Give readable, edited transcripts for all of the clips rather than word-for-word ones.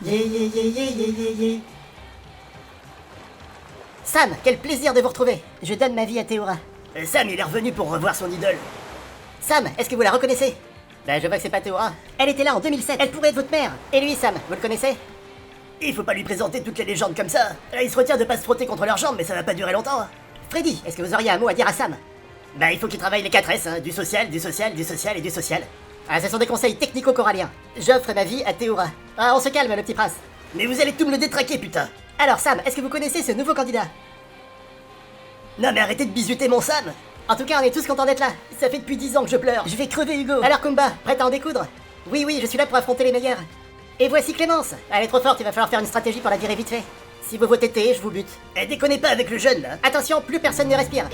Yeah, yeah, yeah, yeah, yeah, yeah, yeah. Sam, quel plaisir de vous retrouver. Je donne ma vie à Théora. Sam, il est revenu pour revoir son idole. Sam, est-ce que vous la reconnaissez? Ben, je vois que c'est pas Théora. Elle était là en 2007. Elle pourrait être votre mère. Et lui, Sam, vous le connaissez? Il faut pas lui présenter toutes les légendes comme ça. Là, il se retient de pas se frotter contre leurs jambes, mais ça va pas durer longtemps. Freddy, est-ce que vous auriez un mot à dire à Sam? Bah, il faut qu'il travaille les 4 S, hein. Du social, du social, du social et du social. Ah, ce sont des conseils technico-coralliens. J'offre ma vie à Théora. Ah, on se calme, le petit prince. Mais vous allez tout me le détraquer, putain. Alors, Sam, est-ce que vous connaissez ce nouveau candidat? Non, mais arrêtez de bisuter mon Sam. En tout cas, on est tous contents d'être là. Ça fait depuis 10 ans que je pleure. Je vais crever, Hugo. Alors, Kumba, prête à en découdre? Oui, oui, je suis là pour affronter les meilleurs. Et voici Clémence. Elle est trop forte, il va falloir faire une stratégie pour la virer vite fait. Si vous votez T, je vous bute. Eh, déconnez pas avec le jeune, là. Attention, plus personne ne respire.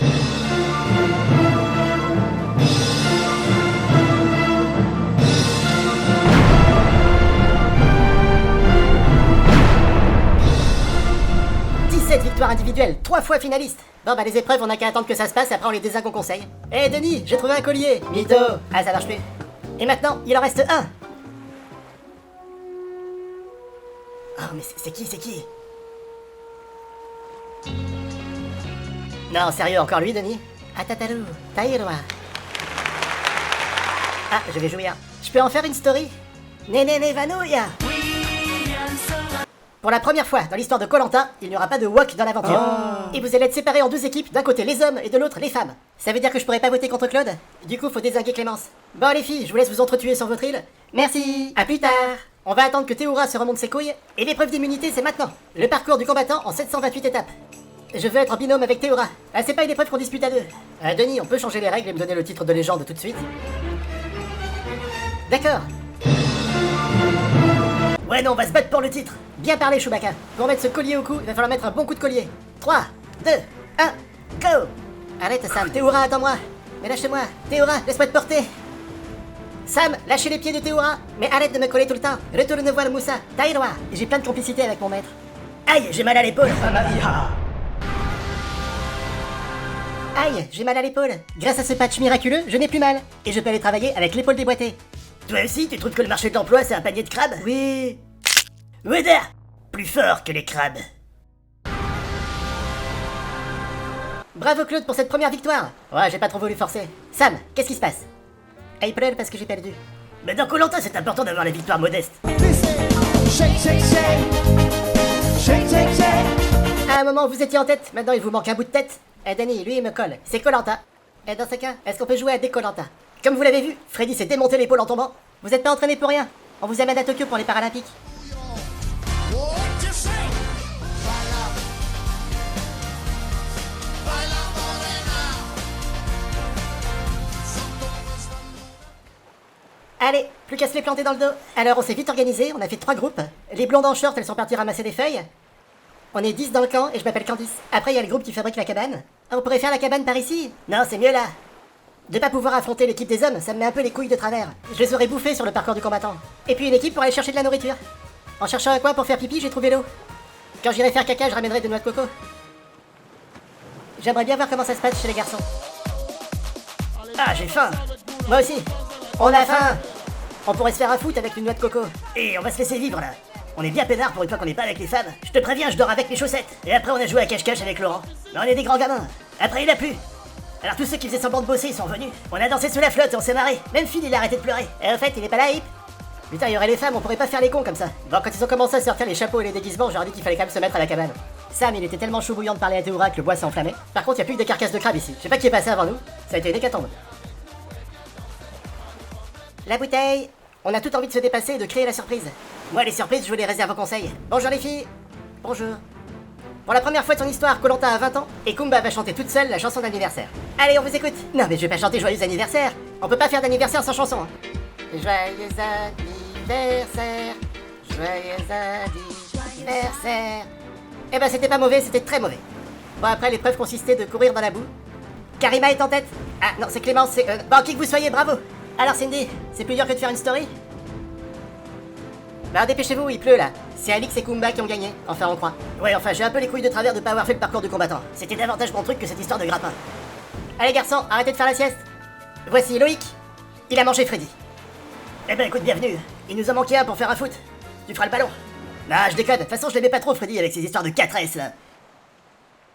Cette victoire individuelle, 3 fois finaliste. Bon bah les épreuves, on n'a qu'à attendre que ça se passe, après on les désingue, on conseille. Eh Denis, j'ai trouvé un collier. Mytho. Ah, ça marche plus. Et maintenant, il en reste un. Oh, mais c'est qui? Non, sérieux, encore lui, Denis? Atataru, Taïroa. Ah, je vais jouir. Je peux en faire une story? Nénéné Vanouya. Pour la première fois dans l'histoire de Koh-Lanta, il n'y aura pas de wok dans l'aventure. Et vous allez être séparés en 2 équipes, d'un côté les hommes et de l'autre les femmes. Ça veut dire que je pourrais pas voter contre Claude? Du coup, faut désinguer Clémence. Bon les filles, je vous laisse vous entretuer sur votre île. Merci, à plus tard. On va attendre que Théora se remonte ses couilles, et l'épreuve d'immunité c'est maintenant. Le parcours du combattant en 728 étapes. Je veux être en binôme avec Théora. Ah, c'est pas une épreuve qu'on dispute à 2. Denis, on peut changer les règles et me donner le titre de légende tout de suite? D'accord. Ouais, non, on va se battre pour le titre. Bien parlé, Chewbacca. Pour mettre ce collier au cou, il va falloir mettre un bon coup de collier. 3, 2, 1, go! Arrête, Sam. Théora, attends-moi. Mais lâchez-moi. Théora, laisse-moi te porter. Sam, lâchez les pieds de Théora. Mais arrête de me coller tout le temps. Retourne voir Moussa. Taïroa. J'ai plein de complicité avec mon maître. Aïe, j'ai mal à l'épaule. Aïe, j'ai mal à l'épaule. Grâce à ce patch miraculeux, je n'ai plus mal. Et je peux aller travailler avec l'épaule déboîtée. Toi aussi, tu trouves que le marché de l'emploi, c'est un panier de crabes? Oui. Weda! Plus fort que les crabes. Bravo Claude pour cette première victoire. Ouais, j'ai pas trop voulu forcer. Sam, qu'est-ce qui se passe? Ah, il pleure parce que j'ai perdu. Mais dans Koh-Lanta, c'est important d'avoir la victoire modeste. À un moment, vous étiez en tête, maintenant il vous manque un bout de tête. Eh Danny, lui il me colle. C'est Koh-Lanta. Et dans ce cas, est-ce qu'on peut jouer à des Koh-Lanta? Comme vous l'avez vu, Freddy s'est démonté l'épaule en tombant. Vous êtes pas entraîné pour rien. On vous amène à Tokyo pour les Paralympiques. Allez, plus qu'à se les planter dans le dos. Alors on s'est vite organisé, on a fait 3 groupes. Les blondes en short, elles sont parties ramasser des feuilles. On est 10 dans le camp et je m'appelle Candice. Après il y a le groupe qui fabrique la cabane. Ah, on pourrait faire la cabane par ici? Non, c'est mieux là. De pas pouvoir affronter l'équipe des hommes, ça me met un peu les couilles de travers. Je les aurais bouffés sur le parcours du combattant. Et puis une équipe pour aller chercher de la nourriture. En cherchant un coin pour faire pipi, j'ai trouvé l'eau. Quand j'irai faire caca, je ramènerai des noix de coco. J'aimerais bien voir comment ça se passe chez les garçons. Ah, j'ai faim. Moi aussi. On a faim. On pourrait se faire un foot avec une noix de coco. Et on va se laisser vivre là. On est bien peinard pour une fois qu'on n'est pas avec les femmes. Je te préviens, je dors avec les chaussettes. Et après on a joué à cache-cache avec Laurent. Mais on est des grands gamins. Après il a plu. Alors tous ceux qui faisaient semblant de bosser, ils sont venus. On a dansé sous la flotte et on s'est marré. Même Phil, il a arrêté de pleurer. Et en fait, il est pas là, Hip. Putain, il y aurait les femmes, on pourrait pas faire les cons comme ça. Bon, quand ils ont commencé à sortir les chapeaux et les déguisements, j'aurais dit qu'il fallait quand même se mettre à la cabane. Sam, il était tellement chaud bouillant de parler à Théora que le bois s'est enflammé. Par contre, il y a plus que des carcasses de crabes ici. Je sais pas qui est passé avant nous. Ça a été une hécatombe. La bouteille. On a tout envie de se dépasser et de créer la surprise. Moi, les surprises, je vous les réserve au conseil. Bonjour les filles. Bonjour. Pour la première fois de son histoire, Koh-Lanta a 20 ans et Kumba va chanter toute seule la chanson d'anniversaire. Allez, on vous écoute. Non mais je vais pas chanter joyeux anniversaire. On peut pas faire d'anniversaire sans chanson. Hein. Joyeux anniversaire. Joyeux anniversaire. Eh ben c'était pas mauvais, c'était très mauvais. Bon après l'épreuve consistait de courir dans la boue. Karima est en tête. Ah non, c'est Clémence, c'est... Bon, qui que vous soyez, bravo. Alors Cindy, c'est plus dur que de faire une story? Bah dépêchez-vous, il pleut là. C'est Alix et Kumba qui ont gagné, enfin on croit. Ouais, enfin j'ai un peu les couilles de travers de pas avoir fait le parcours du combattant. C'était davantage mon truc que cette histoire de grappin. Allez garçons, arrêtez de faire la sieste. Voici Loïc. Il a mangé Freddy. Eh ben écoute, bienvenue. Il nous a manqué un pour faire un foot. Tu feras le ballon. Nah, je déconne, de toute façon je l'aimais pas trop Freddy avec ses histoires de 4S là.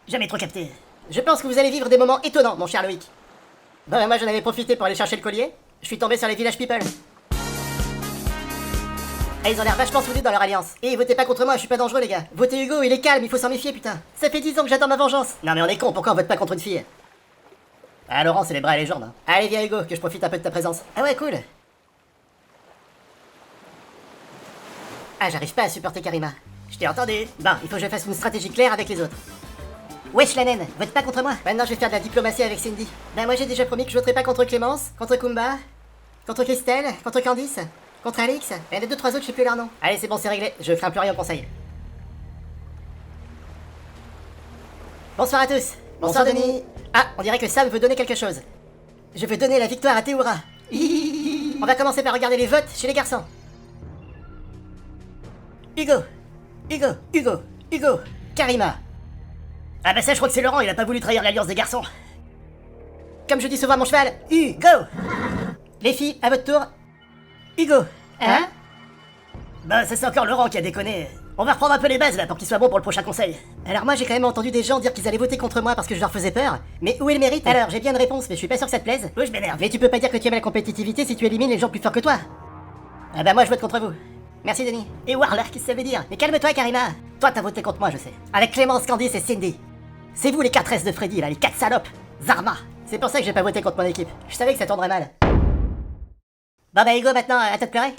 Jamais trop capté. Je pense que vous allez vivre des moments étonnants, mon cher Loïc. Bon, moi j'en avais profité pour aller chercher le collier. Je suis tombé sur les Village People. Ah, ils ont l'air vachement soudés dans leur alliance. Et votez pas contre moi, je suis pas dangereux les gars. Votez Hugo, il est calme, il faut s'en méfier putain. Ça fait 10 ans que j'attends ma vengeance. Non mais on est con, pourquoi on vote pas contre une fille? Ah Laurent, c'est les bras et les jambes. Hein. Allez viens Hugo, que je profite un peu de ta présence. Ah ouais, cool. Ah, j'arrive pas à supporter Karima. Je t'ai entendu. Bon, il faut que je fasse une stratégie claire avec les autres. Wesh la naine, vote pas contre moi. Maintenant je vais faire de la diplomatie avec Cindy. Ben moi j'ai déjà promis que je voterai pas contre Clémence, contre Kumba, contre Christelle, contre Candice, contre Alix, et les 2-3 autres je sais plus leur nom. Allez c'est bon c'est réglé, je crains plus rien au conseil. Bonsoir à tous. Bonsoir Denis. Ah, on dirait que Sam veut donner quelque chose. Je veux donner la victoire à Théoura. On va commencer par regarder les votes chez les garçons. Hugo, Karima. Ah bah ça je crois que c'est Laurent, il a pas voulu trahir l'alliance des garçons. Comme je dis souvent à mon cheval, Hugo. Les filles, à votre tour. Hugo. Hein? Bah ça c'est encore Laurent qui a déconné. On va reprendre un peu les bases là pour qu'il soit bon pour le prochain conseil. Alors moi j'ai quand même entendu des gens dire qu'ils allaient voter contre moi parce que je leur faisais peur. Mais où est le mérite? Alors j'ai bien une réponse mais je suis pas sûr que ça te plaise. Oui je m'énerve. Mais tu peux pas dire que tu aimes la compétitivité si tu élimines les gens plus forts que toi. Ah bah moi je vote contre vous. Merci Denis. Et Warler, qu'est-ce que ça veut dire? Mais calme-toi Karima. Toi t'as voté contre moi je sais. Avec Clémence, Candice et Cindy. C'est vous les 4S de Freddy là, les 4 salopes. Zarma. C'est pour ça que j'ai pas voté contre mon équipe. Je savais que ça tournerait mal. Bon bah Hugo maintenant, à toi de pleurer.